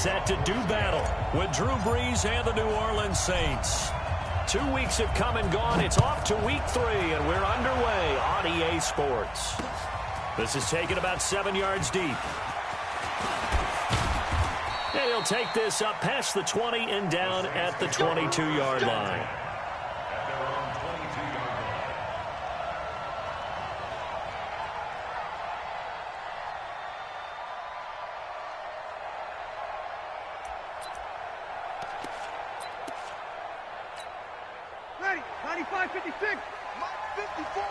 set to do battle with Drew Brees and the New Orleans Saints. 2 weeks have come and gone. It's off to week 3, and we're underway on EA Sports. This is taken about 7 yards deep. And he'll take this up past the 20 and down at the 22-yard line. Ready, 95, 56. 54.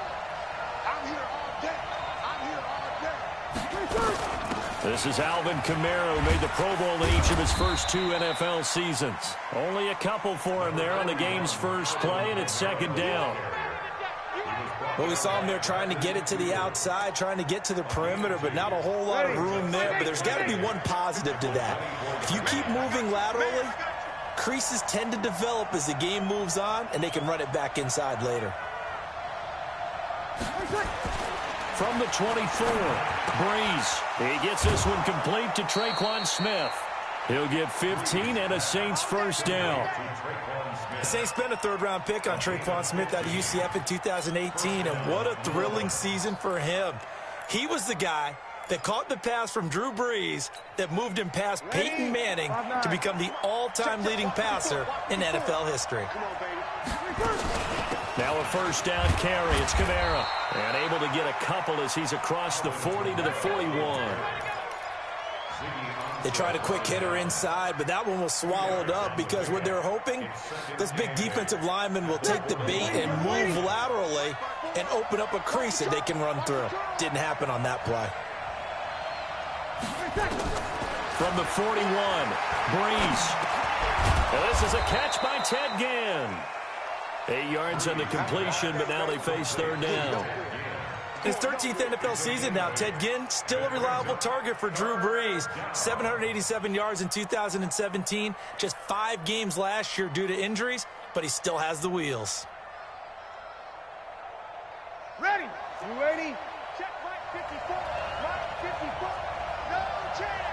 I'm here all day. I'm here all day. This is Alvin Kamara, who made the Pro Bowl in each of his first 2 NFL seasons. Only a couple for him there on the game's first play, and it's second down. Well, we saw him there trying to get it to the outside, trying to get to the perimeter, but not a whole lot of room there. But there's got to be one positive to that. If you keep moving laterally, creases tend to develop as the game moves on, and they can run it back inside later. From the 24, Brees. He gets this one complete to Traquan Smith. He'll get 15 and a Saints first down. The Saints spent a third-round pick on Traquan Smith out of UCF in 2018, and what a thrilling season for him. He was the guy that caught the pass from Drew Brees that moved him past Peyton Manning to become the all-time leading passer in NFL history. Now a first down carry. It's Kamara. And able to get a couple as he's across the 40 to the 41. They tried a quick hitter inside, but that one was swallowed up because what they're hoping, this big defensive lineman will take the bait and move laterally and open up a crease that they can run through. Didn't happen on that play. From the 41, Brees. And this is a catch by Ted Ginn. 8 yards on the completion, but now they face third down. His 13th NFL season now, Ted Ginn still a reliable target for Drew Brees. 787 yards in 2017, just 5 games last year due to injuries, but he still has the wheels. Ready. 280. Check right 54. Right 54. No chance.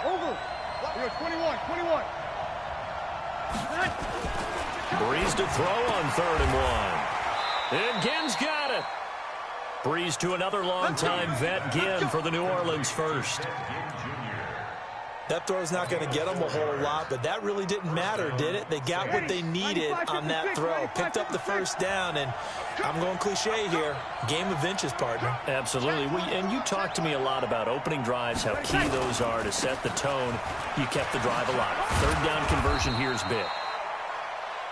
Over. You're 21. 21. Brees to throw on 3rd and 1. And Ginn's got it. Brees to another long-time vet, Ginn, for the New Orleans first. That throw's not going to get them a whole lot, but that really didn't matter, did it? They got what they needed on that throw. Picked up the first down, and I'm going cliche here. Game of inches, partner. Absolutely. And you talked to me a lot about opening drives, how key those are to set the tone. You kept the drive alive. 3rd down conversion here is big.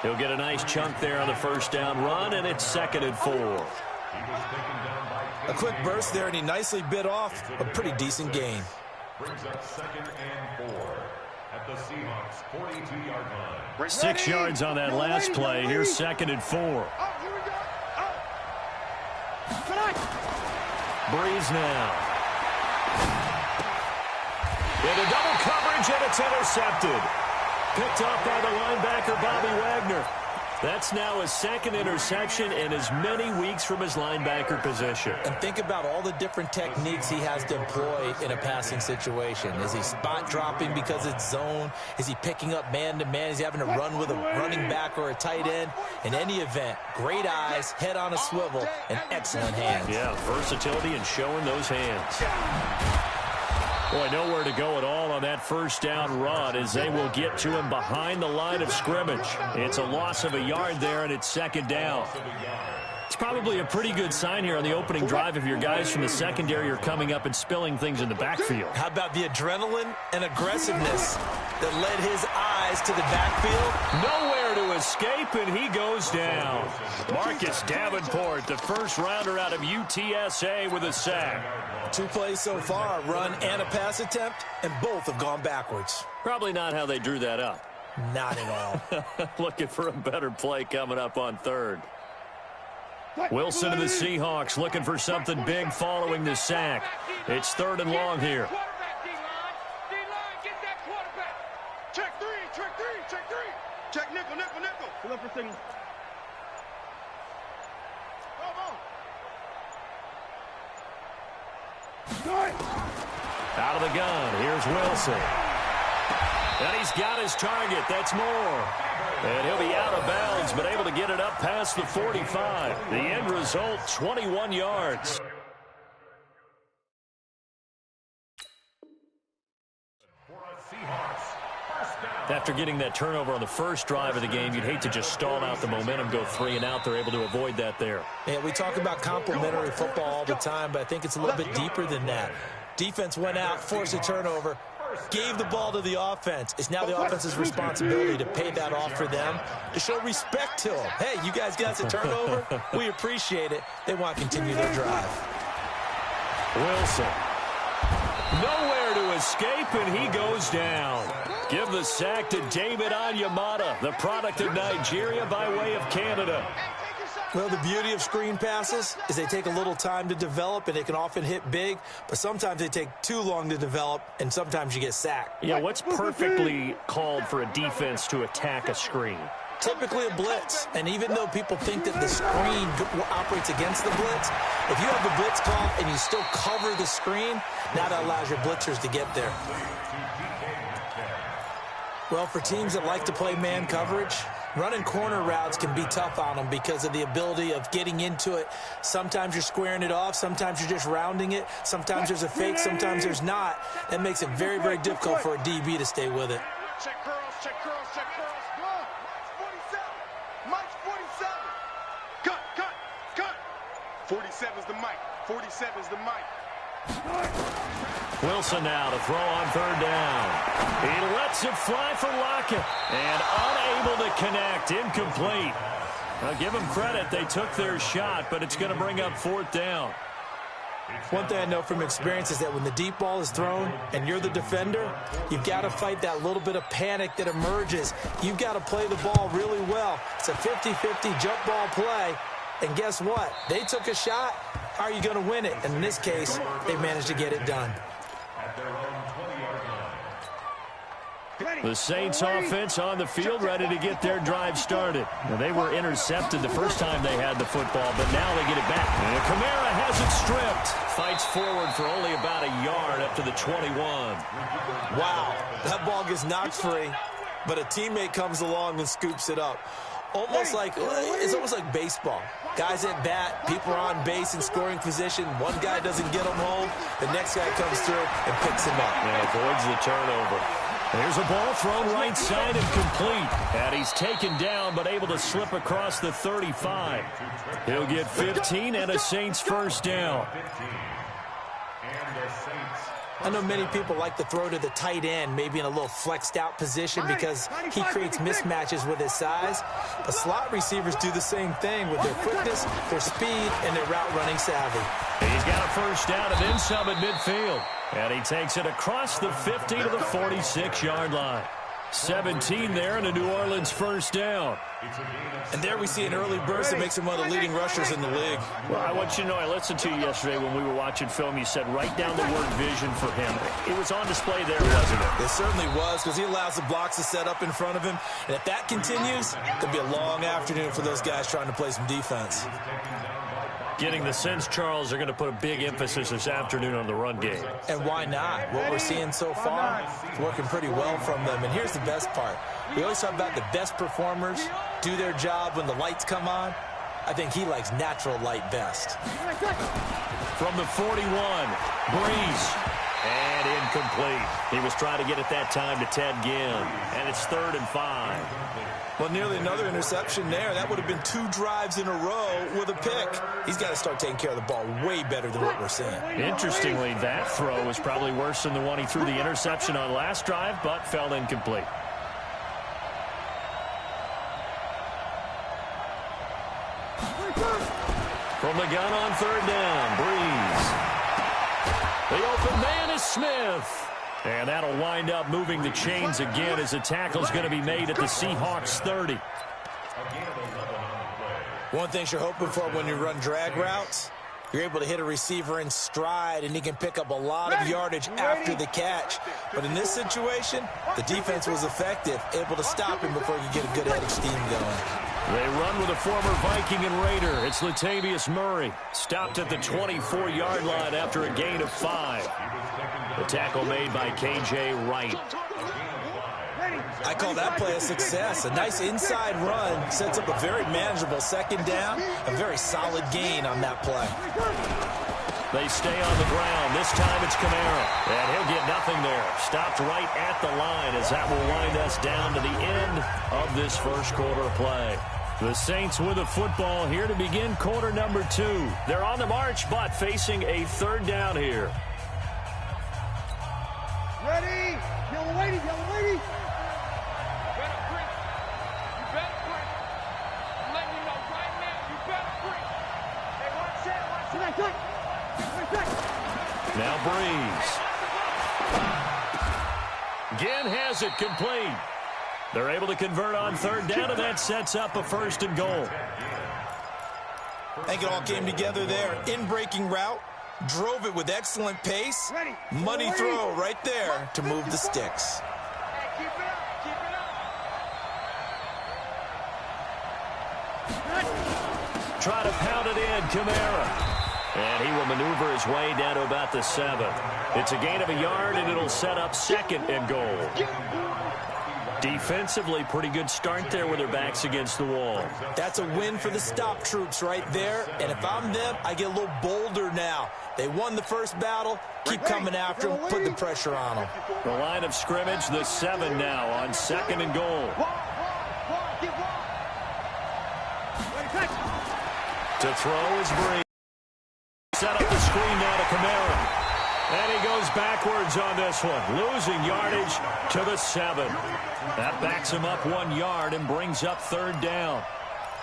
He'll get a nice chunk there on the first down run, and it's 2nd and 4. A quick burst there, and he nicely bit off a pretty decent gain. Brings up 2nd and 4 at the Seahawks 42-yard line. 6 yards on that last play. Here's 2nd and 4. Here we go. Brees now. Into double coverage, and it's intercepted. Picked off by the linebacker, Bobby Wagner. That's now his 2nd interception in as many weeks from his linebacker position. And think about all the different techniques he has to employ in a passing situation. Is he spot dropping because it's zone? Is he picking up man-to-man? Is he having to run with a running back or a tight end? In any event, great eyes, head on a swivel, and excellent hands. Yeah, versatility and showing those hands. Boy, nowhere to go at all on that first down run as they will get to him behind the line of scrimmage. It's a loss of a yard there, and it's 2nd down. It's probably a pretty good sign here on the opening drive if your guys from the secondary are coming up and spilling things in the backfield. How about the adrenaline and aggressiveness that led his eyes to the backfield? Nowhere to escape, and he goes down. Marcus Davenport, the first rounder out of UTSA, with a sack. 2 plays so far, a run and a pass attempt, and both have gone backwards. Probably not how they drew that up. Not at all. Looking for a better play coming up on 3rd. Wilson and the Seahawks looking for something big following the sack. It's 3rd and long here. Check 3, check 3, check 3. Check nickel, nickel, nickel. Pull up for signal. Out of the gun, here's Wilson. And he's got his target. That's Moore. And he'll be out of bounds, but able to get it up past the 45. The end result, 21 yards. After getting that turnover on the first drive of the game, you'd hate to just stall out the momentum, go 3 and out. They're able to avoid that there. Yeah, we talk about complementary football all the time, but I think it's a little bit deeper than that. Defense went out, forced a turnover, gave the ball to the offense. It's now the offense's responsibility to pay that off for them, to show respect to them. Hey, you guys got us a turnover. We appreciate it. They want to continue their drive. Wilson. Nowhere to escape, and he goes down. Give the sack to David Onyemata, the product of Nigeria by way of Canada. Well, the beauty of screen passes is they take a little time to develop, and they can often hit big, but sometimes they take too long to develop, and sometimes you get sacked. Yeah, what's perfectly called for a defense to attack a screen? Typically a blitz, and even though people think that the screen operates against the blitz, if you have the blitz call and you still cover the screen, now that allows your blitzers to get there. Well, for teams that like to play man coverage, running corner routes can be tough on them because of the ability of getting into it. Sometimes you're squaring it off. Sometimes you're just rounding it. Sometimes there's a fake. Sometimes there's not. That makes it very, very difficult for a DB to stay with it. Check girls, check girls, check girls. One, Mike's 47. Mike's 47. Cut. 47's the Mike. 47's the Mike. Wilson now to throw on third down. He lets it fly for Lockett. And unable to connect. Incomplete. Now give them credit. They took their shot, but it's going to bring up fourth down. One thing I know from experience is that when the deep ball is thrown and you're the defender, you've got to fight that little bit of panic that emerges. You've got to play the ball really well. It's a 50-50 jump ball play. And guess what? They took a shot. How are you going to win it? And in this case, they managed to get it done. The Saints offense on the field, ready to get their drive started. Now, they were intercepted the first time they had the football, but now they get it back. And Kamara has it stripped. Fights forward for only about a yard up to the 21. Wow, that ball gets knocked free, but a teammate comes along and scoops it up. It's almost like baseball. Guys at bat, people are on base in scoring position. One guy doesn't get them home. The next guy comes through and picks him up. And avoids the turnover. There's a ball thrown right side and complete. And he's taken down but able to slip across the 35. He'll get 15 and a Saints first down. I know many people like to throw to the tight end, maybe in a little flexed out position because he creates mismatches with his size. But slot receivers do the same thing with their quickness, their speed, and their route running savvy. He's got a first down and then some at midfield. And he takes it across the 50 to the 46-yard line. 17 there and a New Orleans first down. And there we see an early burst that makes him one of the leading rushers in the league. Well, I want you to know, I listened to you yesterday when we were watching film. You said write down the word vision for him. It was on display there, wasn't it? It certainly was, because he allows the blocks to set up in front of him. And if that continues, it'll be a long afternoon for those guys trying to play some defense. Getting the sense, Charles, they're going to put a big emphasis this afternoon on the run game. And why not? What we're seeing so far is working pretty well from them. And here's the best part. We always talk about the best performers do their job when the lights come on. I think he likes natural light best. From the 41, Breeze. And incomplete. He was trying to get it that time to Ted Ginn. And it's 3rd and 5. Well, nearly another interception there. That would have been 2 drives in a row with a pick. He's got to start taking care of the ball way better than what we're seeing. Interestingly, that throw was probably worse than the one he threw the interception on last drive, but fell incomplete. From the gun on 3rd down, Breeze. The open man is Smith. And that'll wind up moving the chains again as the tackle's going to be made at the Seahawks 30. One thing you're hoping for when you run drag routes, you're able to hit a receiver in stride, and he can pick up a lot of yardage after the catch. But in this situation, the defense was effective, able to stop him before he could get a good head of steam going. They run with a former Viking and Raider. It's Latavius Murray. Stopped at the 24-yard line after a gain of 5. The tackle made by K.J. Wright. I call that play a success. A nice inside run sets up a very manageable second down. A very solid gain on that play. They stay on the ground. This time it's Kamara. And he'll get nothing there. Stopped right at the line as that will wind us down to the end of this first quarter of play. The Saints with a football here to begin quarter number 2. They're on the march, but facing a third down here. Ready? Yellow lady, yellow lady. Now Breeze. Again has it complete. They're able to convert on third down, and that sets up a 1st and goal. I think it all came together there. In-breaking route, drove it with excellent pace. Money throw right there to move the sticks. Keep it up, keep it up. Try to pound it in, Kamara. And he will maneuver his way down to about the 7. It's a gain of a yard, and it'll set up 2nd and goal. Defensively, pretty good start there with their backs against the wall. That's a win for the stop troops right there. And if I'm them, I get a little bolder now. They won the first battle. Keep coming after them. Put the pressure on them. The line of scrimmage, the 7 now on 2nd and goal. To throw is Breeze. Set up the screen now to Kamara. And he goes backwards on this one, losing yardage to the 7. That backs him up 1 yard and brings up third down.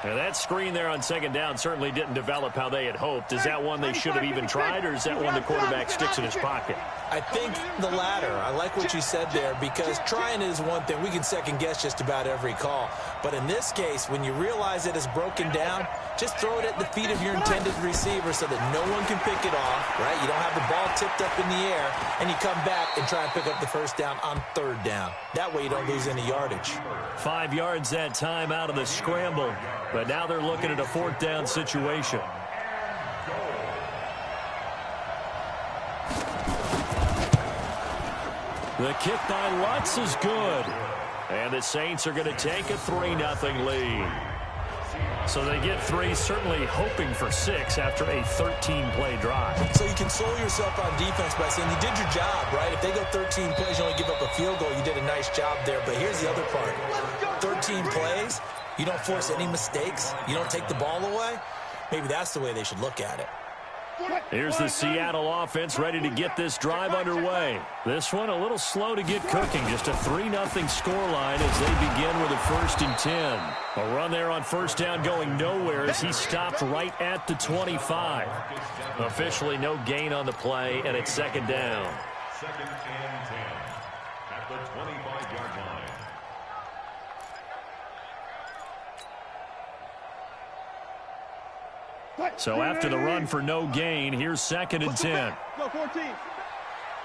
Now that screen there on 2nd down certainly didn't develop how they had hoped. Is that one they should have even tried, or is that one the quarterback sticks in his pocket? I think the latter. I like what you said there, because trying is one thing. We can second guess just about every call. But in this case, when you realize it is broken down, just throw it at the feet of your intended receiver so that no one can pick it off, right? You don't have the ball tipped up in the air, and you come back and try and pick up the first down on third down. That way you don't lose any yardage. 5 yards that time out of the scramble, but now they're looking at a 4th down situation. The kick by Lutz is good. And the Saints are going to take a 3-0 lead. So they get 3, certainly hoping for 6 after a 13-play drive. So you console yourself on defense by saying you did your job, right? If they go 13 plays, you only give up a field goal, you did a nice job there. But here's the other part. 13 plays, you don't force any mistakes, you don't take the ball away. Maybe that's the way they should look at it. Here's the Seattle offense ready to get this drive underway. This one a little slow to get cooking. Just a 3-0 scoreline as they begin with a 1st and 10. A run there on 1st down going nowhere as he stopped right at the 25. Officially no gain on the play, and it's 2nd down. 2nd and 10 at the 25-yard line. So after the run for no gain, here's 2nd and 10. Go 14.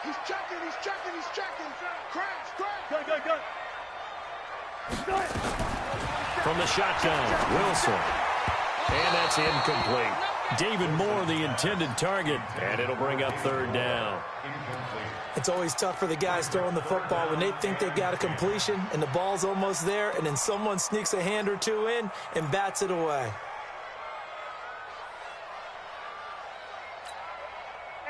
He's checking, he's checking, he's checking. Crash, crash. Good. From the shotgun, Wilson. And that's incomplete. David Moore, the intended target, and it'll bring up 3rd down. It's always tough for the guys throwing the football when they think they've got a completion and the ball's almost there, and then someone sneaks a hand or two in and bats it away.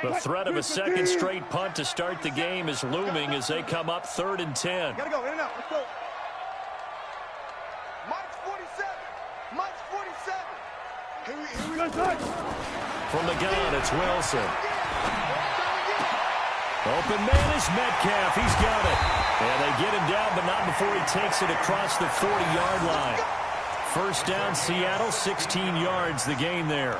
The threat of a 2nd straight punt to start the game is looming as they come up 3rd and 10. Gotta go, in and out, let's go. Mike's 47. Mike's 47. Here we go. From the gun, it's Wilson. Open man is Metcalf. He's got it. And they get him down, but not before he takes it across the 40-yard line. 1st down, Seattle, 16 yards the gain there.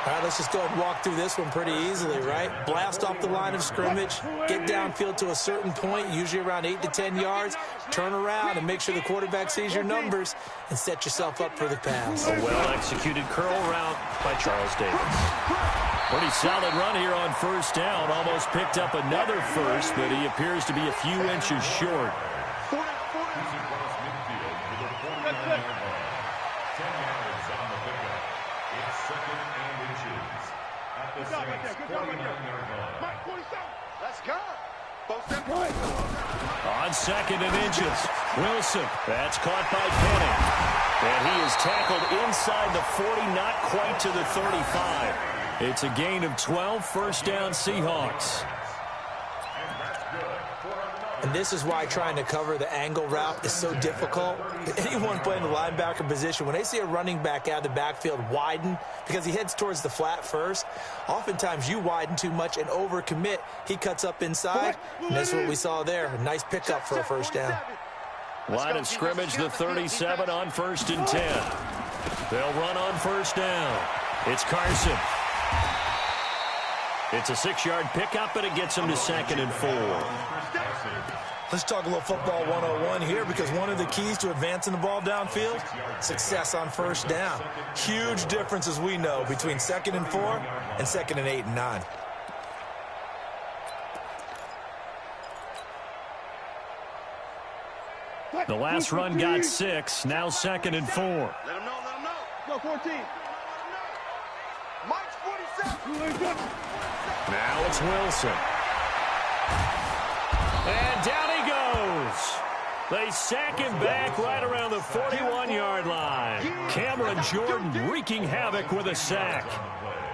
All right, let's just go ahead and walk through this one pretty easily, right? Blast off the line of scrimmage, get downfield to a certain point, usually around 8 to 10 yards, turn around and make sure the quarterback sees your numbers and set yourself up for the pass. A well-executed curl route by Charles Davis. Pretty solid run here on 1st down. Almost picked up another first, but he appears to be a few inches short. 49-yard line. 10 yards on the pickup. It's second and inches. At the Saints' 49-yard line. Mike, 47. Let's go. Both them points. On second and inches, Wilson. That's caught by Penning. And he is tackled inside the 40, not quite to the 35. It's a gain of 12, first down Seahawks. And this is why trying to cover the angle route is so difficult. Anyone playing the linebacker position, when they see a running back out of the backfield widen because he heads towards the flat first, oftentimes you widen too much and overcommit. He cuts up inside, and that's what we saw there. A nice pickup for a first down. Line of scrimmage, the 37 on 1st and 10. They'll run on first down. It's Carson. It's a 6-yard pickup, but it gets him to 2nd and 4. Let's talk a little football 101 here, because one of the keys to advancing the ball downfield, success on first down. Huge difference, as we know, between 2nd and 4 and 2nd and 8 and 9. The last run got 6, now 2nd and 4. Let him know, let him know. Go, 14. Mike's 47. Now it's Wilson. And down he goes. They sack him back right around the 41-yard line. Cameron Jordan wreaking havoc with a sack.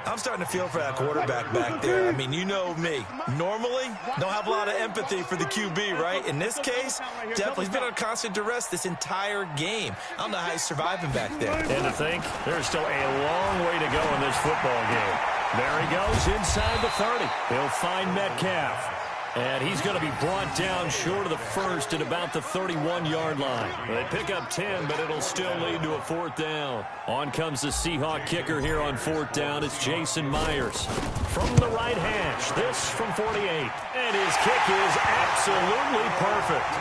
I'm starting to feel for that quarterback back there. I mean, you know me. Normally, don't have a lot of empathy for the QB, right? In this case, definitely he's been on constant duress this entire game. I don't know how he's surviving back there. And to think, there's still a long way to go in this football game. There he goes inside the 30. He'll find Metcalf. And he's going to be brought down short of the first at about the 31-yard line. They pick up 10, but it'll still lead to a 4th down. On comes the Seahawk kicker here on 4th down. It's Jason Myers. From the right hash, this from 48. And his kick is absolutely perfect.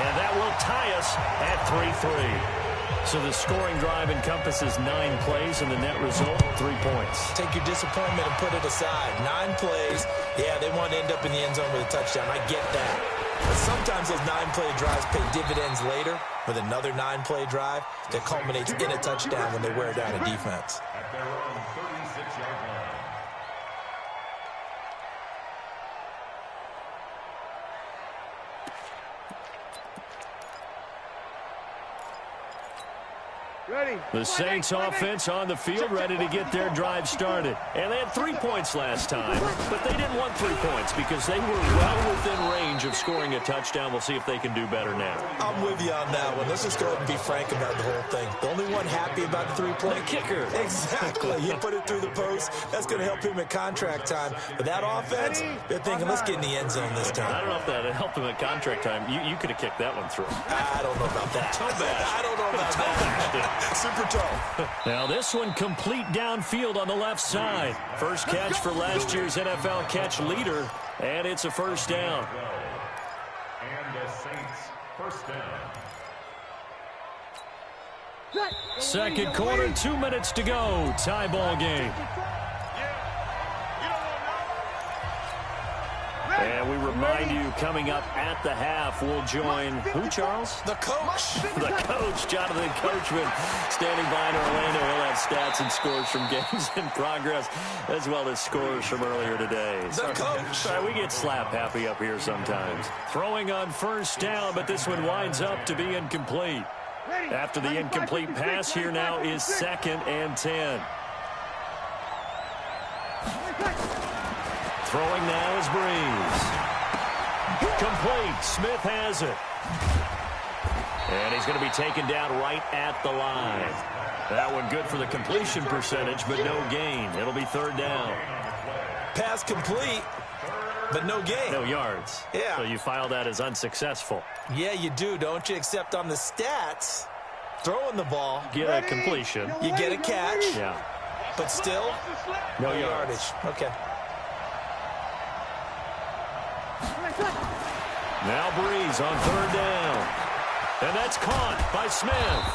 And that will tie us at 3-3. So the scoring drive encompasses 9 plays, and the net result, 3 points. Take your disappointment and put it aside. 9 plays. Yeah, they want to end up in the end zone with a touchdown. I get that. But sometimes those 9-play drives pay dividends later with another 9-play drive that culminates in a touchdown when they wear down a defense. At their own 36-yard line. Ready. The Saints offense on the field, ready to get their drive started. And they had 3 points last time, but they didn't want 3 points because they were well within range of scoring a touchdown. We'll see if they can do better now. I'm with you on that one. Let's just go ahead and be frank about the whole thing. The only one happy about the 3-point kicker. Exactly. He put it through the post. That's going to help him at contract time. But that offense, they're thinking, let's get in the end zone this time. I don't know if that helped him at contract time. You could have kicked that one through. I don't know about that. I don't know about that. Super tough. Now this one complete downfield on the left side. First catch for last year's NFL catch leader, and it's a first down. And the Saints, first down. Second quarter, 2 minutes to go. Tie ball game. And we remind you, coming up at the half, we'll join who, Charles? The coach. The coach, Jonathan Coachman, standing by in Orlando. He'll have stats and scores from games in progress, as well as scores from earlier today. The coach. Sorry, we get slap happy up here sometimes. Throwing on first down, but this one winds up to be incomplete. After the incomplete pass, here now is 2nd and 10. Throwing now is Breeze. Complete. Smith has it. And he's going to be taken down right at the line. That one good for the completion percentage, but no gain. It'll be 3rd down. Pass complete, but no gain. No yards. Yeah. So you file that as unsuccessful. Yeah, you do, don't you? Except on the stats, throwing the ball, Get a completion. you get a catch, Yeah. but still No yardage. yards. Okay. Now Breeze on 3rd down. And that's caught by Smith.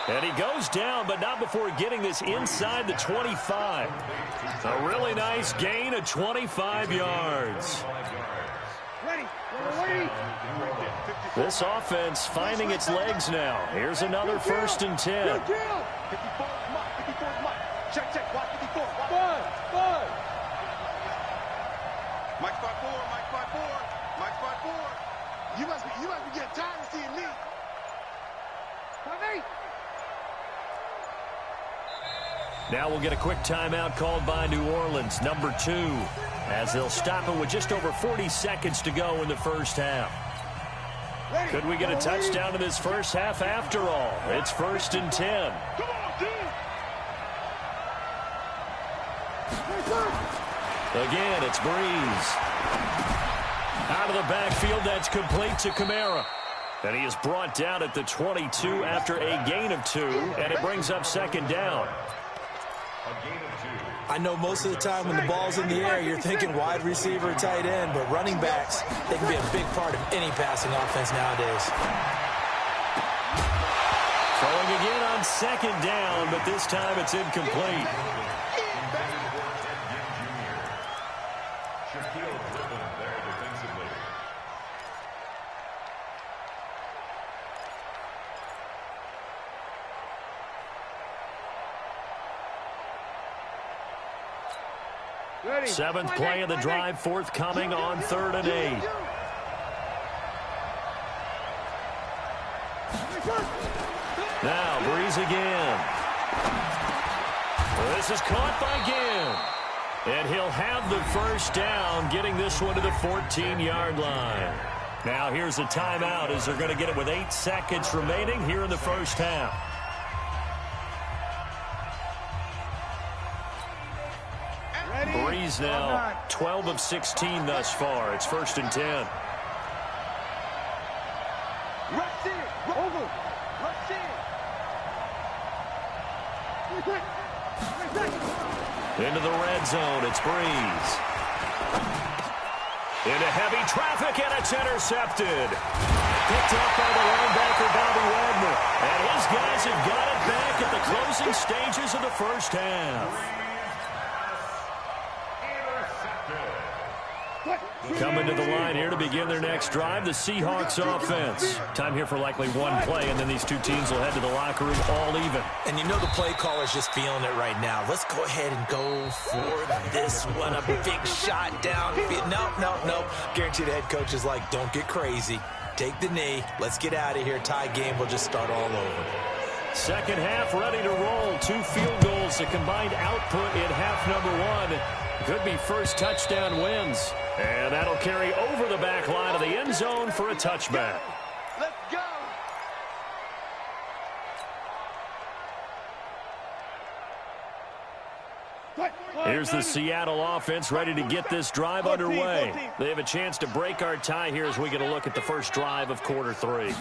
And he goes down, but not before getting this inside the 25. A really nice gain of 25 yards. Ready. This offense finding its legs now. Here's another 1st and 10. 54 is Mike. Check, check. Watch 54. Watch. Mike 5-4. Mike 5-4. Mike 5-4. You must be getting tired of seeing me. Now we'll get a quick timeout called by New Orleans, number 2, as they'll stop it with just over 40 seconds to go in the first half. Could we get a touchdown in this first half after all? It's 1st and 10. Again, it's Breeze. Out of the backfield, that's complete to Kamara. And he is brought down at the 22 after a gain of 2, and it brings up 2nd down. I know most of the time when the ball's in the air, you're thinking wide receiver, tight end, but running backs, they can be a big part of any passing offense nowadays. Throwing again on 2nd down, but this time it's incomplete. Seventh play of the drive, forthcoming on 3rd and 8. Now Breeze again. This is caught by Ginn. And he'll have the 1st down, getting this one to the 14-yard line. Now here's a timeout as they're going to get it with 8 seconds remaining here in the first half. Breeze now 12 of 16 thus far. It's 1st and 10. Into the red zone, it's Breeze. Into heavy traffic, and it's intercepted. Picked up by the linebacker, Bobby Wagner. And his guys have got it back at the closing stages of the first half. Coming to the line here to begin their next drive, the Seahawks offense. Time here for likely one play, and then these two teams will head to the locker room all even. And you know the play caller's just feeling it right now. Let's go ahead and go for this one. A big shot downfield. No. Guaranteed the head coach is like, don't get crazy. Take the knee. Let's get out of here. Tie game will just start all over. Second half ready to roll. 2 field goals, the combined output in half number 1. Could be first touchdown wins. And that'll carry over the back line of the end zone for a touchback. Let's go. Here's the Seattle offense ready to get this drive underway. They have a chance to break our tie here as we get a look at the first drive of quarter 3.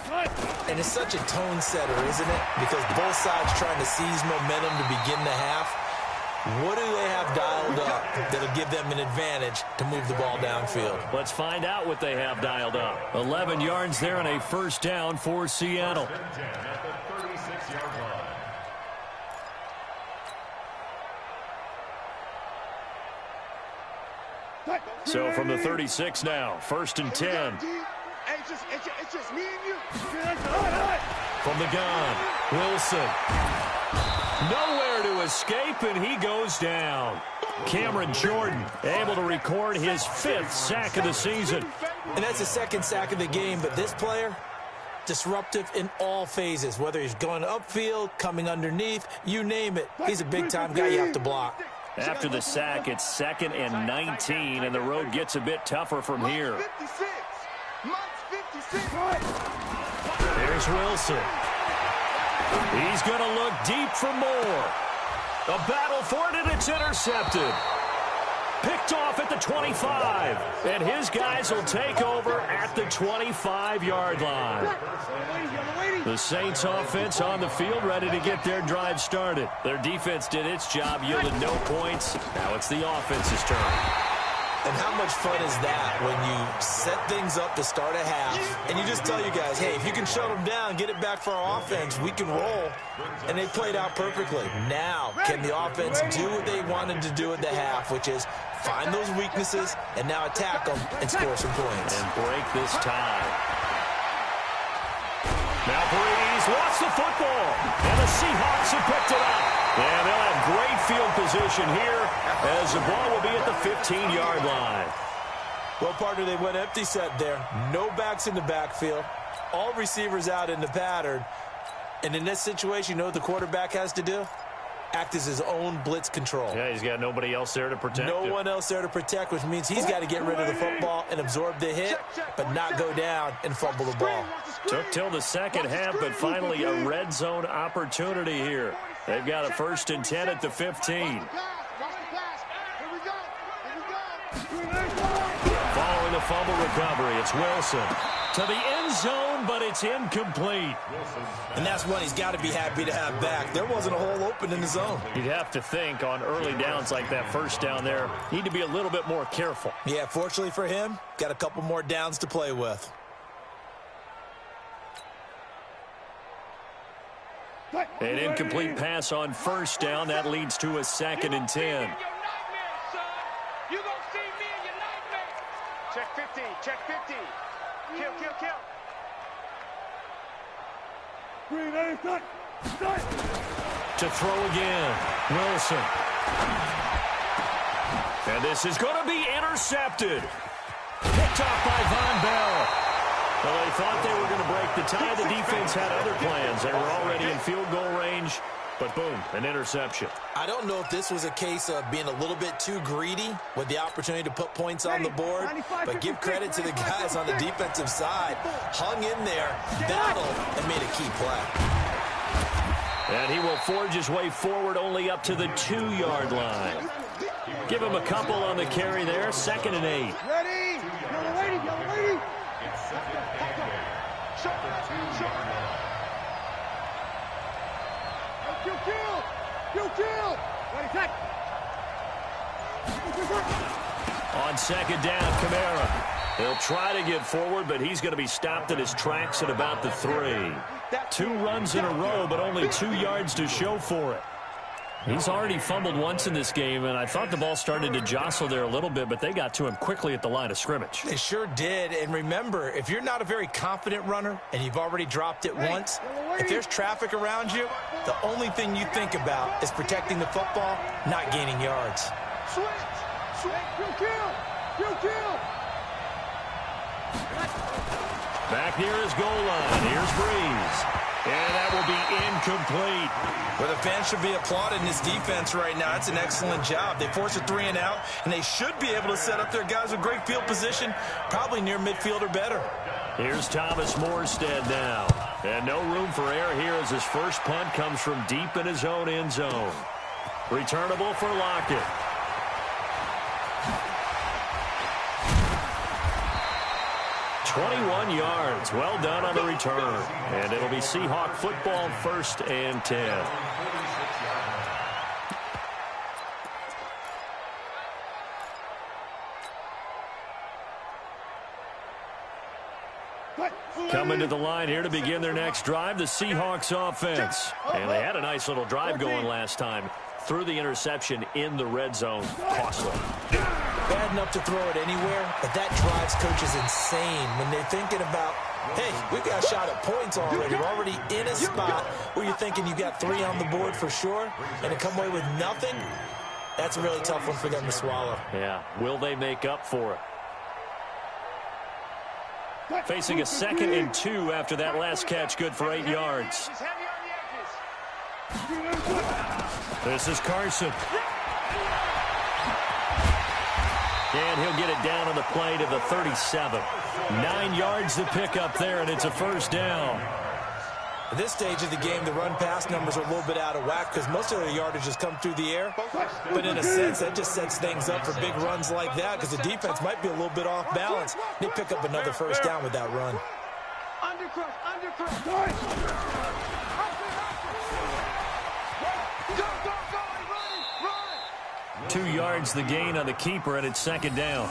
And it's such a tone setter, isn't it? Because both sides trying to seize momentum to begin the half. What do they have dialed up that'll give them an advantage to move the ball downfield? Let's find out what they have dialed up. 11 yards there and a first down for Seattle. So from the 36 now, 1st and 10. It's just me and you. From the gun, Wilson. Nowhere to escape, and he goes down. Cameron Jordan able to record his 5th sack of the season. And that's the 2nd sack of the game, but this player, disruptive in all phases, whether he's going upfield, coming underneath, you name it. He's a big-time guy you have to block. After the sack, it's 2nd and 19, and the road gets a bit tougher from here. There's Wilson. He's going to look deep for more. A battle for it, and it's intercepted. Picked off at the 25, and his guys will take over at the 25-yard line. The Saints offense on the field ready to get their drive started. Their defense did its job, yielded no points. Now it's the offense's turn. And how much fun is that when you set things up to start a half and you just tell you guys, hey, if you can shut them down, get it back for our offense, we can roll. And they played out perfectly. Now, can the offense do what they wanted to do at the half, which is find those weaknesses and now attack them and score some points. And break this tie. Now Breeze lost the football, and the Seahawks have picked it up. And they'll have great field position here as the ball will be at the 15-yard line. Well, partner, they went empty set there. No backs in the backfield. All receivers out in the pattern. And in this situation, you know what the quarterback has to do? Act as his own blitz control. Yeah, he's got nobody else there to protect him. No one else there to protect, which means he's got to get rid of the football and absorb the hit, but not go down and fumble the ball. Took till the second half, but finally a red zone opportunity here. They've got a 1st and 10 at the 15. Following the fumble recovery, it's Wilson to the end zone, but it's incomplete. And that's one he's got to be happy to have back. There wasn't a hole open in the zone. You'd have to think on early downs like that first down there, need to be a little bit more careful. Yeah, fortunately for him, got a couple more downs to play with. An incomplete pass on 1st down. That leads to a 2nd and 10. Check 50, check 50. Kill, kill, kill. To throw again, Wilson. And this is going to be intercepted. Picked off by Von Bell. Well, they thought they were going to break the tie. The defense had other plans. They were already in field goal range, but boom, an interception. I don't know if this was a case of being a little bit too greedy with the opportunity to put points on the board, but give credit to the guys on the defensive side. Hung in there, battled, and made a key play. And he will forge his way forward only up to the 2-yard line. Give him a couple on the carry there, 2nd and 8. Ready? Yellow lady, yellow lady. On 2nd down, Kamara. He'll try to get forward, but he's going to be stopped in his tracks at about the 3. 2 runs in a row, but only 2 yards to show for it. He's already fumbled once in this game, and I thought the ball started to jostle there a little bit, but they got to him quickly at the line of scrimmage. They sure did, and remember, if you're not a very confident runner and you've already dropped it once, if there's traffic around you, the only thing you think about is protecting the football, not gaining yards. Switch! Kill! Back near his goal line, here's Breeze. And that will be incomplete. Well, the fans should be applauding this defense right now. It's an excellent job. They force a 3 and out, and they should be able to set up their guys with great field position, probably near midfield or better. Here's Thomas Morstead now. And no room for error here as his first punt comes from deep in his own end zone. Returnable for Lockett. .21 yards. Well done on the return. And it'll be Seahawk football, 1st and 10. Coming to the line here to begin their next drive, the Seahawks offense. And they had a nice little drive going last time. Threw the interception in the red zone. Costly. Bad enough to throw it anywhere, but that drives coaches insane when they're thinking about, hey, we've got a shot at points already. We're already in a spot where you're thinking you got 3 on the board for sure, and to come away with nothing, that's a really tough one for them to swallow. Yeah, will they make up for it? Facing a 2nd and 2 after that last catch, good for 8 yards. This is Carson. And he'll get it down on the play to the 37. 9 yards to pick up there, and it's a 1st down. At this stage of the game, the run-pass numbers are a little bit out of whack because most of their yardage has come through the air. But in a sense, that just sets things up for big runs like that because the defense might be a little bit off balance. They pick up another 1st down with that run. Run! 2 yards the gain on the keeper, and it's 2nd down.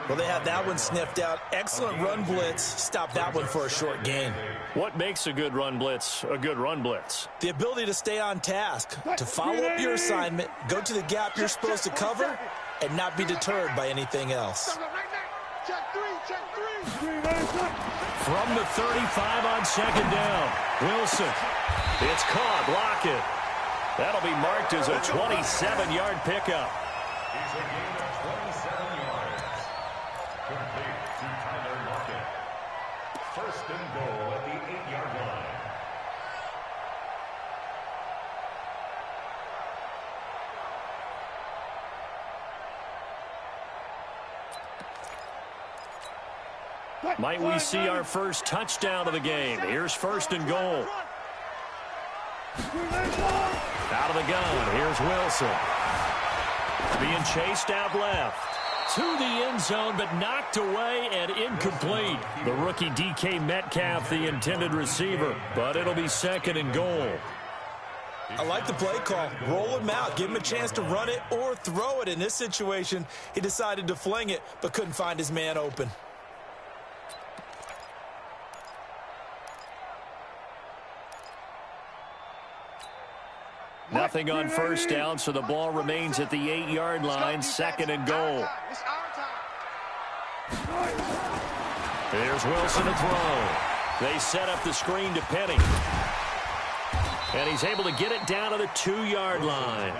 Well, they have that one sniffed out. Excellent run blitz. Stop that one for a short gain. What makes a good run blitz a good run blitz? The ability to stay on task, to follow up your assignment, go to the gap you're supposed to cover, and not be deterred by anything else. From the 35 on second down, Wilson. It's caught. Lockett. That'll be marked as a 27-yard pickup. It's a gain of 27 yards. Complete to Tyler Lockett. First and goal at the 8-yard line. Might we see our first touchdown of the game? Here's first and goal. Out of the gun. Here's Wilson. Being chased out left. To the end zone, but knocked away and incomplete. The rookie DK Metcalf, the intended receiver. But it'll be second and goal. I like the play call. Roll him out. Give him a chance to run it or throw it. In this situation, he decided to fling it, but couldn't find his man open. Nothing on first down, so the ball remains at the 8-yard line, second and goal. There's Wilson to throw. They set up the screen to Penny. And he's able to get it down to the 2-yard line.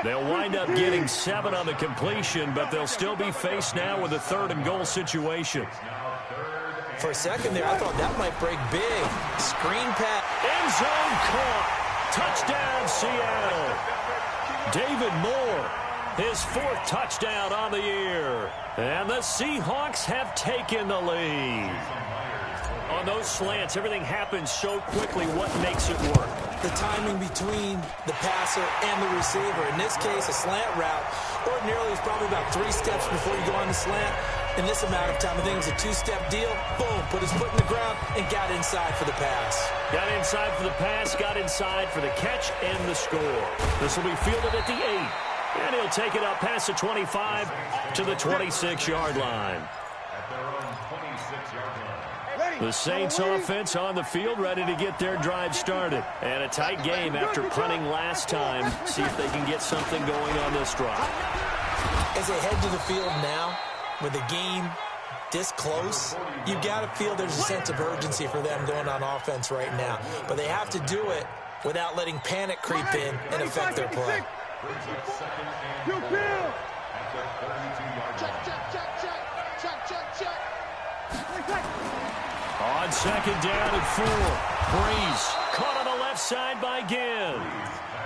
They'll wind up getting 7 on the completion, but they'll still be faced now with a third and goal situation. For a second there, I thought that might break big. Screen pass. End zone caught. Touchdown, Seattle. David Moore, his 4th touchdown on the year. And the Seahawks have taken the lead. On those slants, everything happens so quickly. What makes it work? The timing between the passer and the receiver. In this case, a slant route. Ordinarily, it's probably about 3 steps before you go on the slant. In this amount of time, I think it was a 2-step deal. Boom, put his foot in the ground and got inside for the pass. Got inside for the pass, got inside for the catch and the score. This will be fielded at the 8. And he'll take it up past the 25 to the 26-yard line. At their own 26-yard line. The Saints offense on the field, ready to get their drive started. And a tight game after punting last time. See if they can get something going on this drive. As they head to the field now, with the game this close, you've got to feel there's a sense of urgency for them going on offense right now. But they have to do it without letting panic creep in and affect their play. On second down and 4. Breeze caught on the left side by Ginn.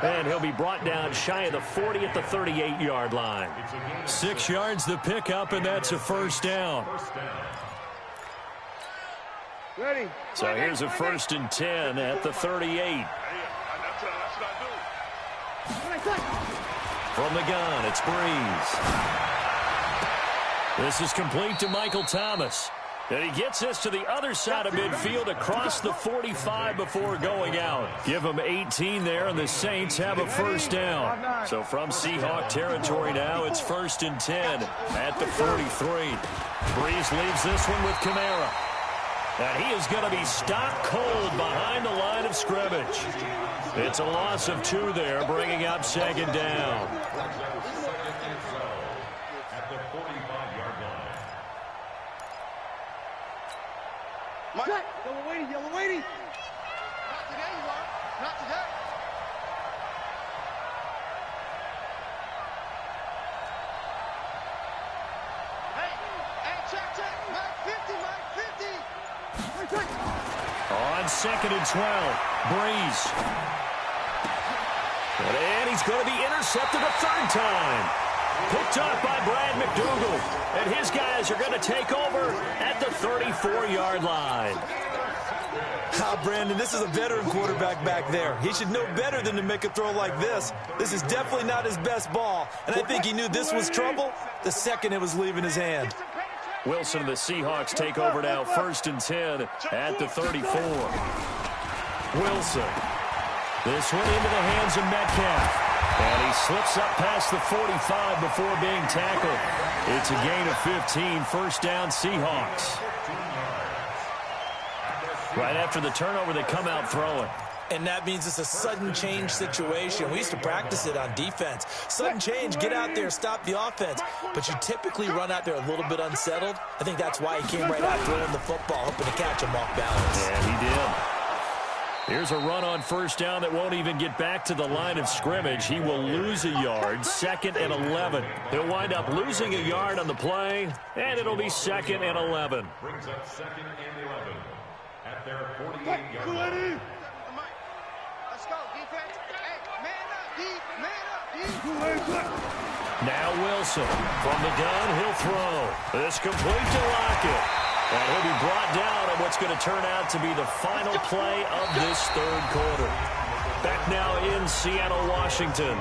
And he'll be brought down shy of the 40 at the 38-yard line. 6 yards the pickup, and that's a first down. So here's a first and 10 at the 38. From the gun, it's Breeze. This is complete to Michael Thomas. And he gets this to the other side of midfield across the 45 before going out. Give him 18 there, and the Saints have a first down. So from Seahawk territory now, it's first and 10 at the 43. Breeze leaves this one with Kamara. And he is going to be stopped cold behind the line of scrimmage. It's a loss of 2 there, bringing up second down. Yellow waiting. Not today, you are. Not today. Hey, check. Mike 50. On second and 12, Breeze. And he's going to be intercepted a 3rd time. Picked up by Brad McDougal. And his guys are going to take over at the 34-yard line. Brandon, this is a veteran quarterback back there. He should know better than to make a throw like this. This is definitely not his best ball, and I think he knew this was trouble the second it was leaving his hand. Wilson and the Seahawks take over now, first and 10 at the 34. Wilson. This one into the hands of Metcalf. And he slips up past the 45 before being tackled. It's a gain of 15, first down Seahawks. Right after the turnover, they come out throwing. And that means it's a sudden change situation. We used to practice it on defense. Sudden change, get out there, stop the offense. But you typically run out there a little bit unsettled. I think that's why he came right out throwing the football, hoping to catch him off balance. Yeah, he did. Here's a run on first down that won't even get back to the line of scrimmage. He will lose a yard, 2nd and 11. He'll wind up losing a yard on the play, and it'll be 2nd and 11. Brings up 2nd and 11 at their 48-yard line. Let's go, defense. Hey, man up, deep, man up, deep. Now Wilson. From the gun, he'll throw. This complete to Lockett. And he'll be brought down on what's going to turn out to be the final play of this 3rd quarter. Back now in Seattle, Washington.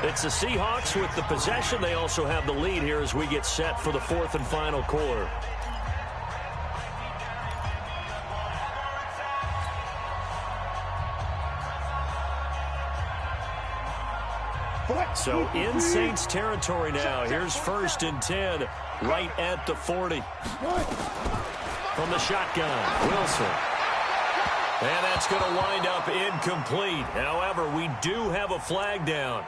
It's the Seahawks with the possession. They also have the lead here as we get set for the 4th and final quarter. So in Saints territory now. Here's 1st and 10 right at the 40. From the shotgun, Wilson. And that's going to wind up incomplete. However, we do have a flag down.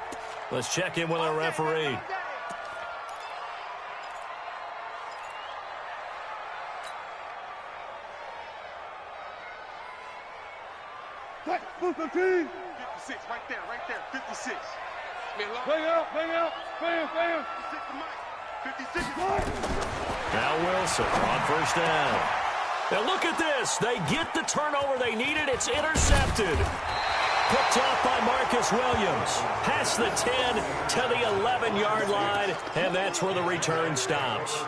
Let's check in with our referee. $56, right there, 56. Bang out, bam. 56. Now Wilson on first down. Now look at this. They get the turnover they needed. It's intercepted. Picked off by Marcus Williams. Past the 10 to the 11-yard line, and that's where the return stops.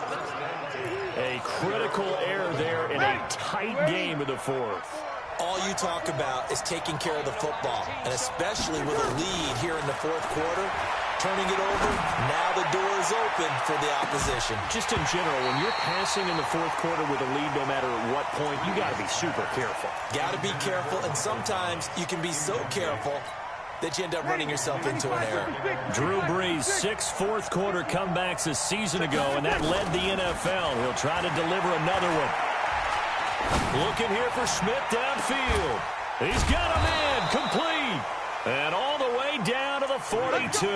A critical error there in a tight game in the 4th. All you talk about is taking care of the football, and especially with a lead here in the 4th quarter, turning it over, now the door is open for the opposition. Just in general, when you're passing in the 4th quarter with a lead, no matter at what point, you got to be super careful. Got to be careful, and sometimes you can be so careful that you end up running yourself into an error. Drew Brees, 6 4th quarter comebacks a season ago, and that led the NFL. He'll try to deliver another one. Looking here for Smith downfield. He's got him in, complete. And all the way down to the 42.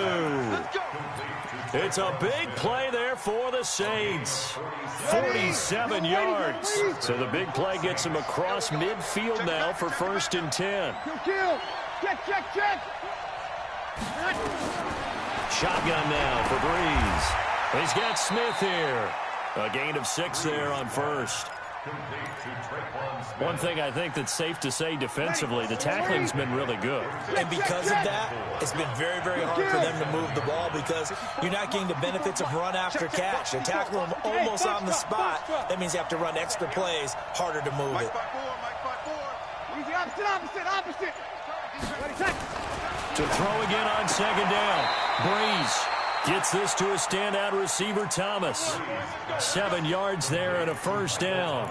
It's a big play there for the Saints. 47 yards. So the big play gets him across midfield now for 1st and 10. Check. Shotgun now for Brees. He's got Smith here. A gain of 6 there on first. One thing I think that's safe to say defensively, the tackling's been really good. And because of that, it's been very, very hard for them to move the ball because you're not getting the benefits of run after catch. They tackle them almost on the spot. That means you have to run extra plays, harder to move it. Opposite. To throw again on 2nd down. Brees gets this to a standout receiver, Thomas. 7 yards there and a 1st down.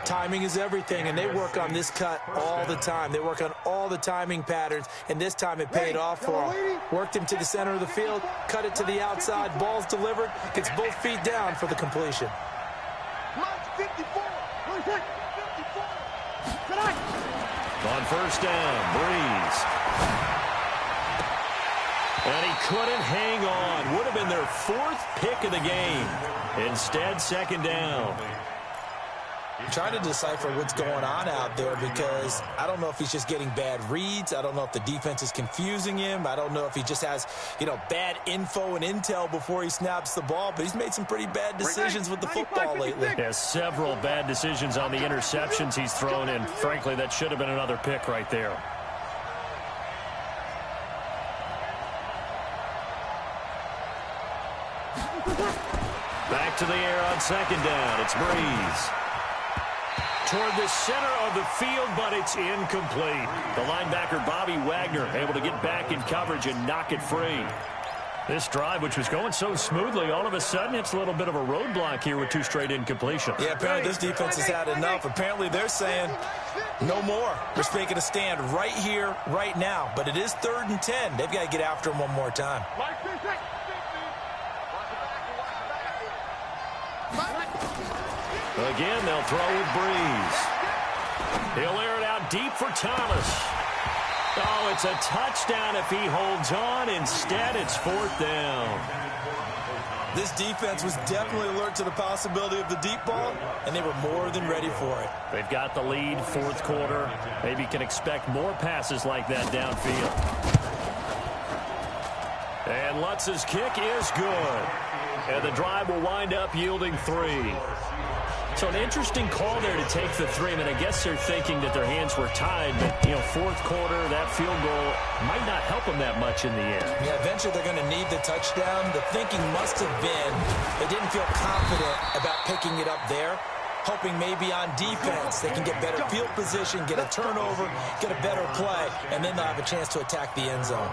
Timing is everything, and they work on this cut all the time. They work on all the timing patterns, and this time it paid off for them. Worked him to the center of the field, cut it to the outside, ball's delivered, gets both feet down for the completion. On 1st down, Brees. And he couldn't hang on. Would have been their 4th pick of the game. Instead, 2nd down. I'm trying to decipher what's going on out there because I don't know if he's just getting bad reads. I don't know if the defense is confusing him. I don't know if he just has, bad info and intel before he snaps the ball. But he's made some pretty bad decisions with the football lately. Has several bad decisions on the interceptions he's thrown in. Frankly, that should have been another pick right there. Back to the air on 2nd down. It's Brees. Toward the center of the field, but it's incomplete. The linebacker, Bobby Wagner, able to get back in coverage and knock it free. This drive, which was going so smoothly, all of a sudden it's a little bit of a roadblock here with 2 straight incompletions. Yeah, apparently this defense has had enough. Apparently they're saying no more. We're making a stand right here, right now. But it is 3rd and 10. They've got to get after him one more time. Again, they'll throw with Brees. He'll air it out deep for Thomas. Oh, it's a touchdown if he holds on. Instead, it's 4th down. This defense was definitely alert to the possibility of the deep ball, and they were more than ready for it. They've got the lead, 4th quarter. Maybe can expect more passes like that downfield. And Lutz's kick is good. And the drive will wind up yielding 3. So an interesting call there to take the 3. I mean, I guess they're thinking that their hands were tied, but, 4th quarter, that field goal might not help them that much in the end. Yeah, eventually they're going to need the touchdown. The thinking must have been they didn't feel confident about picking it up there, hoping maybe on defense they can get better field position, get a turnover, get a better play, and then they'll have a chance to attack the end zone.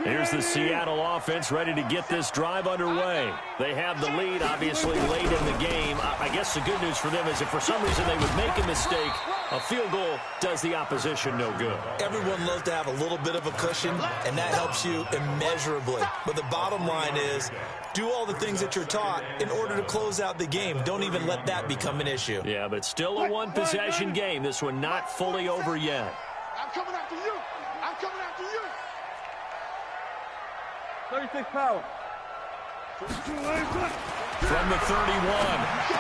Here's the Seattle offense ready to get this drive underway. They have the lead, obviously, late in the game. I guess the good news for them is if for some reason they would make a mistake, a field goal does the opposition no good. Everyone loves to have a little bit of a cushion, and that helps you immeasurably. But the bottom line is, do all the things that you're taught in order to close out the game. Don't even let that become an issue. Yeah, but still a one-possession game. This one not fully over yet. I'm coming after you. I'm coming after you. 36 power. From the 31,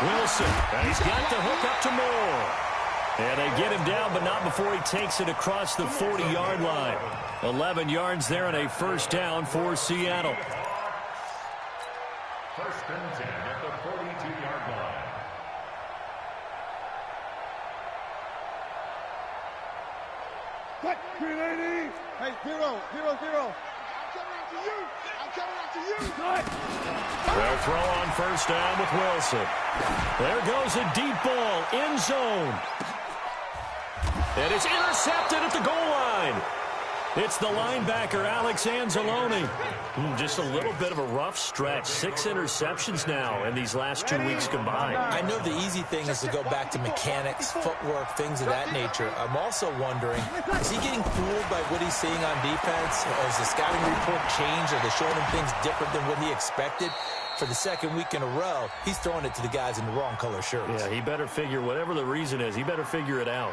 Wilson. And he's got the hook up to Moore. And they get him down, but not before he takes it across the 40-yard line. 11 yards there and a 1st down for Seattle. 1st and 10 at the 42-yard line. Cut. 380. Hey, 0, 0, 0. I'm coming after you. They'll throw on 1st down with Wilson. There goes a deep ball, end zone. And it's intercepted at the goal line. It's the linebacker, Alex Anzalone. Just a little bit of a rough stretch. 6 interceptions now in these last 2 weeks combined. I know the easy thing is to go back to mechanics, footwork, things of that nature. I'm also wondering, is he getting fooled by what he's seeing on defense? Has the scouting report changed? Are they showing him things different than what he expected? For the 2nd week in a row, he's throwing it to the guys in the wrong color shirts. Yeah, he better figure, whatever the reason is, he better figure it out.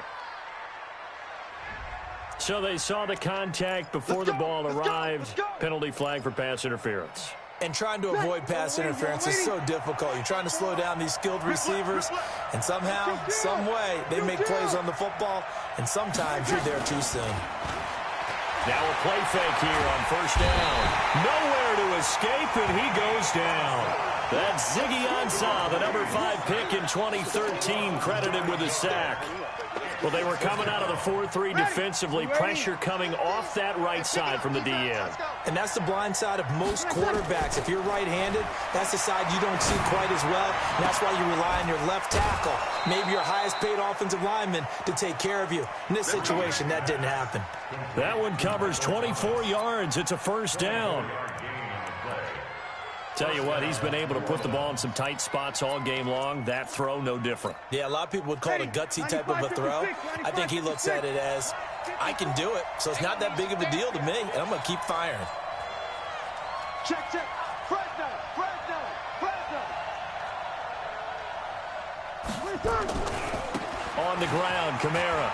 So they saw the contact before the ball arrived. Penalty flag for pass interference. And trying to avoid pass interference is so difficult. You're trying to slow down these skilled receivers, and somehow, some way, they make plays on the football, and sometimes you're there too soon. Now a play fake here on 1st down. Nowhere to escape, and he goes down. That's Ziggy Ansah, the number 5 pick in 2013, credited with a sack. Well, they were coming out of the 4-3 defensively. Pressure coming off that right side from the DN. And that's the blind side of most quarterbacks. If you're right-handed, that's the side you don't see quite as well. And that's why you rely on your left tackle, maybe your highest-paid offensive lineman, to take care of you. In this situation, that didn't happen. That one covers 24 yards. It's a 1st down. Tell you what, he's been able to put the ball in some tight spots all game long. That throw, no different. Yeah, a lot of people would call it a gutsy type of a throw. I think he looks at it as, I can do it, so it's not that big of a deal to me, and I'm going to keep firing. Check, check. Fresno, Fresno, Fresno. On the ground, Kamara.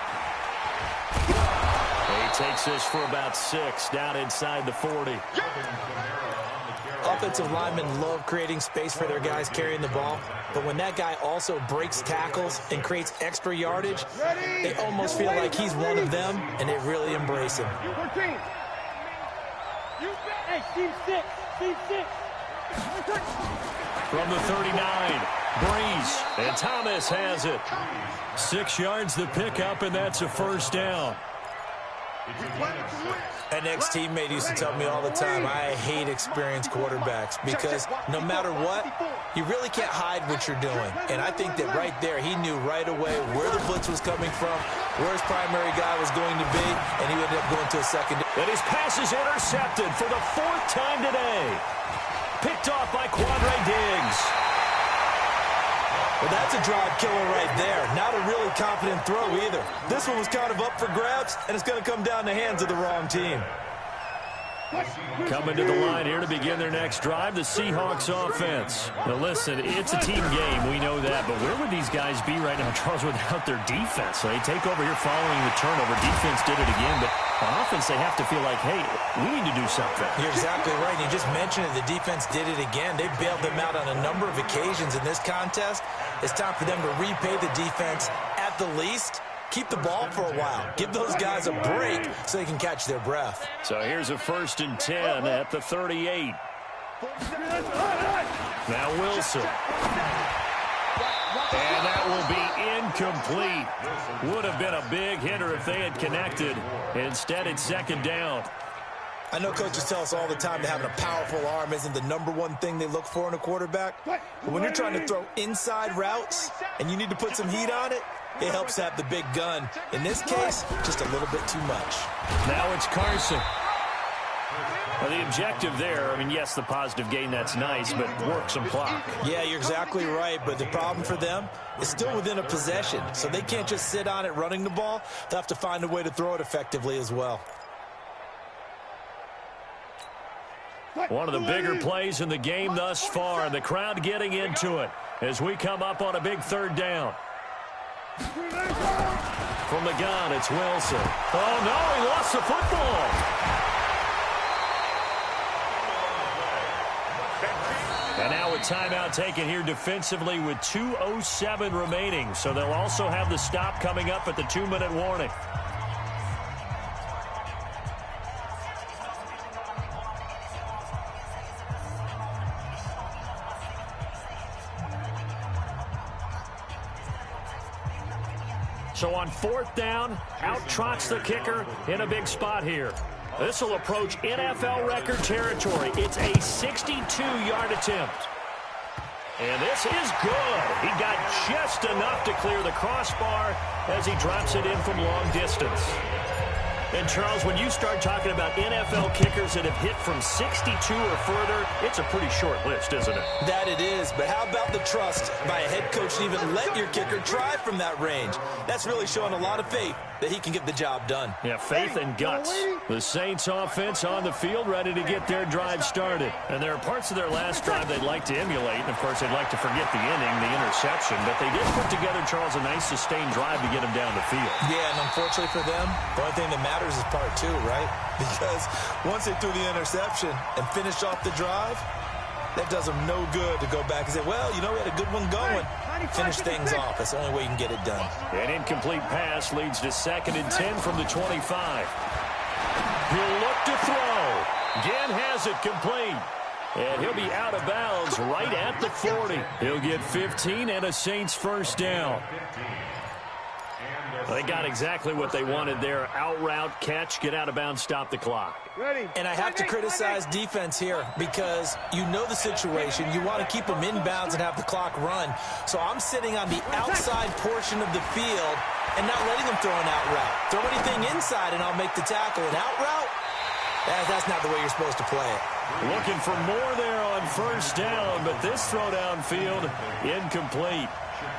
He takes this for about 6, down inside the 40. Offensive linemen love creating space for their guys carrying the ball, but when that guy also breaks tackles and creates extra yardage, they almost feel like he's one of them, and they really embrace him. 14. Hey, team 6. Team 6. From the 39, Breeze, and Thomas has it. 6 yards the pickup, and that's a 1st down. An ex-teammate used to tell me all the time, I hate experienced quarterbacks because no matter what, you really can't hide what you're doing. And I think that right there, he knew right away where the blitz was coming from, where his primary guy was going to be, and he ended up going to a secondary. And his pass is intercepted for the 4th time today. Picked off by Quandre Diggs. Well, that's a drive killer right there. Not a really confident throw either. This one was kind of up for grabs, and it's going to come down the hands of the wrong team. Coming to the line here to begin their next drive, the Seahawks offense. Now listen, it's a team game, we know that, but where would these guys be right now, Charles, without their defense? So they take over here following the turnover. Defense did it again, but on offense they have to feel like, hey, we need to do something. You're exactly right. You just mentioned it. The defense did it again. They bailed them out on a number of occasions in this contest. It's time for them to repay the defense at the least. Keep the ball for a while. Give those guys a break so they can catch their breath. So here's a 1st and 10 at the 38. Now Wilson. And that will be incomplete. Would have been a big hitter if they had connected. Instead, it's 2nd down. I know coaches tell us all the time that having a powerful arm isn't the #1 thing they look for in a quarterback. But when you're trying to throw inside routes and you need to put some heat on it, it helps have the big gun. In this case, just a little bit too much. Now it's Carson. Well, the objective there, I mean, yes, the positive gain, that's nice, but work some clock. Yeah, you're exactly right, but the problem for them is still within a possession, so they can't just sit on it running the ball. They'll have to find a way to throw it effectively as well. One of the bigger plays in the game thus far, the crowd getting into it as we come up on a big 3rd down. From the gun, it's Wilson. Oh, no, he lost the football. And now a timeout taken here defensively with 2:07 remaining. So they'll also have the stop coming up at the 2-minute warning. So on 4th down, out trots the kicker in a big spot here. This will approach NFL record territory. It's a 62-yard attempt. And this is good. He got just enough to clear the crossbar as he drops it in from long distance. And, Charles, when you start talking about NFL kickers that have hit from 62 or further, it's a pretty short list, isn't it? That it is, but how about the trust by a head coach to even let your kicker try from that range? That's really showing a lot of faith that he can get the job done. Yeah, faith and guts. The Saints offense on the field ready to get their drive started. And there are parts of their last drive they'd like to emulate. And, of course, they'd like to forget the inning, the interception. But they did put together, Charles, a nice sustained drive to get them down the field. Yeah, and unfortunately for them, the only thing that matters is part 2, right? Because once they threw the interception and finished off the drive, that does them no good to go back and say, well, you know, we had a good one going. Finish things off. That's the only way you can get it done. An incomplete pass leads to 2nd and 10 from the 25. He'll look to throw. Gann has it complete. And he'll be out of bounds right at the 40. He'll get 15 and a Saints 1st down. They got exactly what they wanted there. Out route, catch, get out of bounds, stop the clock. And I have to criticize defense here because you know the situation. You want to keep them inbounds and have the clock run. So I'm sitting on the outside portion of the field and not letting them throw an out route. Throw anything inside and I'll make the tackle. An out route? That's not the way you're supposed to play it. Looking for more there on 1st down, but this throw downfield incomplete.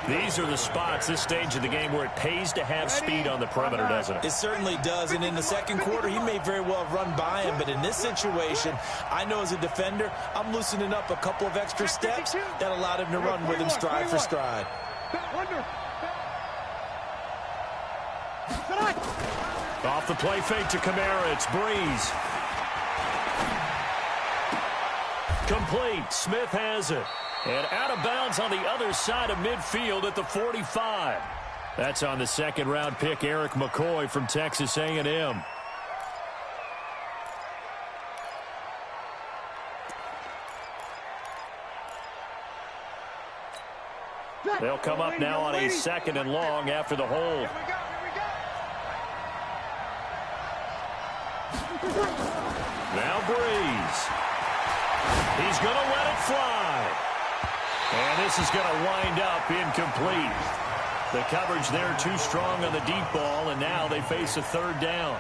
These are the spots, this stage of the game, where it pays to have speed on the perimeter, doesn't it? It certainly does, and in the 2nd quarter, he may very well have run by him, but in this situation, I know as a defender, I'm loosening up a couple of extra steps that allowed him to run with him stride for stride. Off the play fake to Kamara, it's Breeze. Complete, Smith has it. And out of bounds on the other side of midfield at the 45. That's on the 2nd-round pick, Eric McCoy from Texas A&M. They'll come up now on a 2nd and long after the hold. Now Breeze. He's going to let it fly. And this is going to wind up incomplete. The coverage there too strong on the deep ball, and now they face a 3rd down.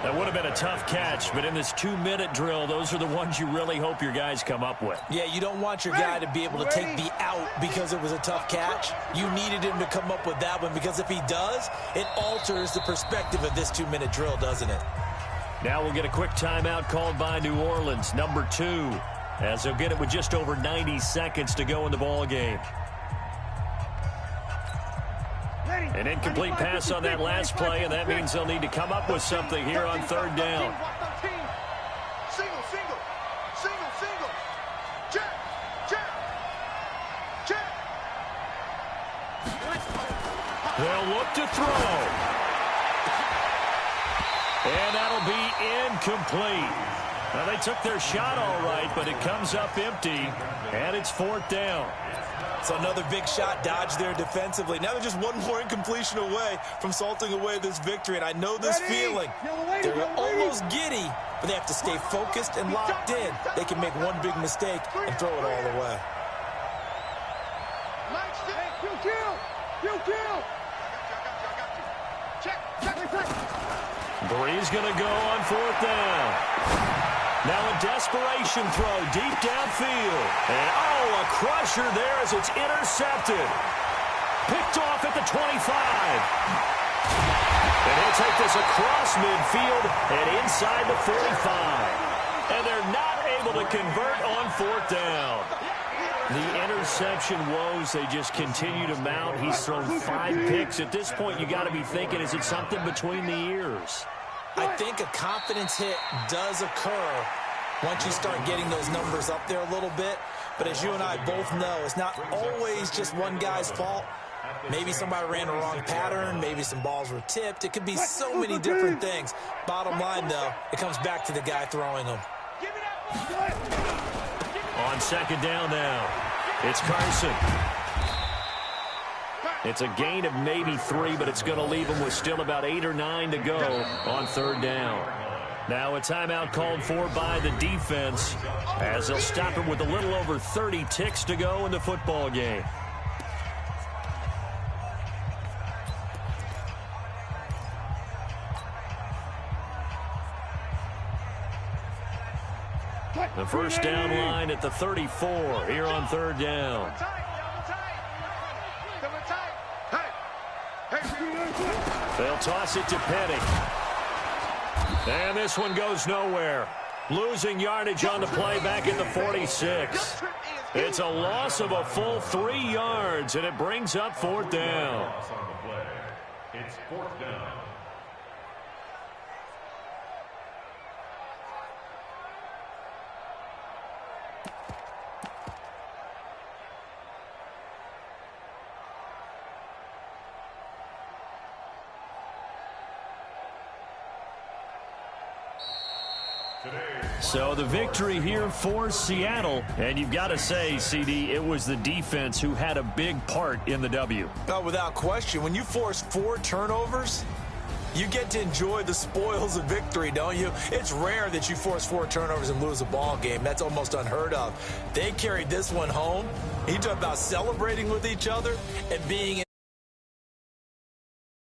That would have been a tough catch, but in this 2-minute drill, those are the ones you really hope your guys come up with. Yeah, you don't want your guy to be able to take the out because it was a tough catch. You needed him to come up with that one because if he does, it alters the perspective of this 2-minute drill, doesn't it? Now we'll get a quick timeout called by New Orleans, number 2, as they'll get it with just over 90 seconds to go in the ball game. An incomplete pass on that last play, and that means they'll need to come up with something here on third down. Single, single, single, single. Check, check, check. They'll look to throw. And that'll be incomplete. Now, they took their shot all right, but it comes up empty, and it's fourth down. So another big shot dodged there defensively. Now they're just one more incompletion away from salting away this victory. And I know this feeling. They're almost giddy, but they have to stay focused and locked in. They can make one big mistake and throw it all away. Bree's going to go on fourth down. Now a desperation throw deep downfield. And, oh, a crusher there as it's intercepted. Picked off at the 25. And he'll take this across midfield and inside the 45. And they're not able to convert on fourth down. The interception woes, they just continue to mount. He's thrown 5 picks. At this point, you got to be thinking, is it something between the ears? I think a confidence hit does occur once you start getting those numbers up there a little bit. But as you and I both know, it's not always just one guy's fault. Maybe somebody ran a wrong pattern. Maybe some balls were tipped. It could be so many different things. Bottom line, though, it comes back to the guy throwing them. On second down now, it's Carson. It's a gain of maybe 3, but it's going to leave them with still about 8 or 9 to go on third down. Now a timeout called for by the defense as they'll stop it with a little over 30 ticks to go in the football game. The first down line at the 34 here on third down. They'll toss it to Petty. And this one goes nowhere. Losing yardage on the play back at the 46. It's a loss of a full 3 yards, and it brings up fourth down. It's fourth down. So the victory here for Seattle. And you've got to say, CD, it was the defense who had a big part in the W. Oh, without question. When you force 4 turnovers, you get to enjoy the spoils of victory, don't you? It's rare that you force 4 turnovers and lose a ball game. That's almost unheard of. They carried this one home. You talk about celebrating with each other and being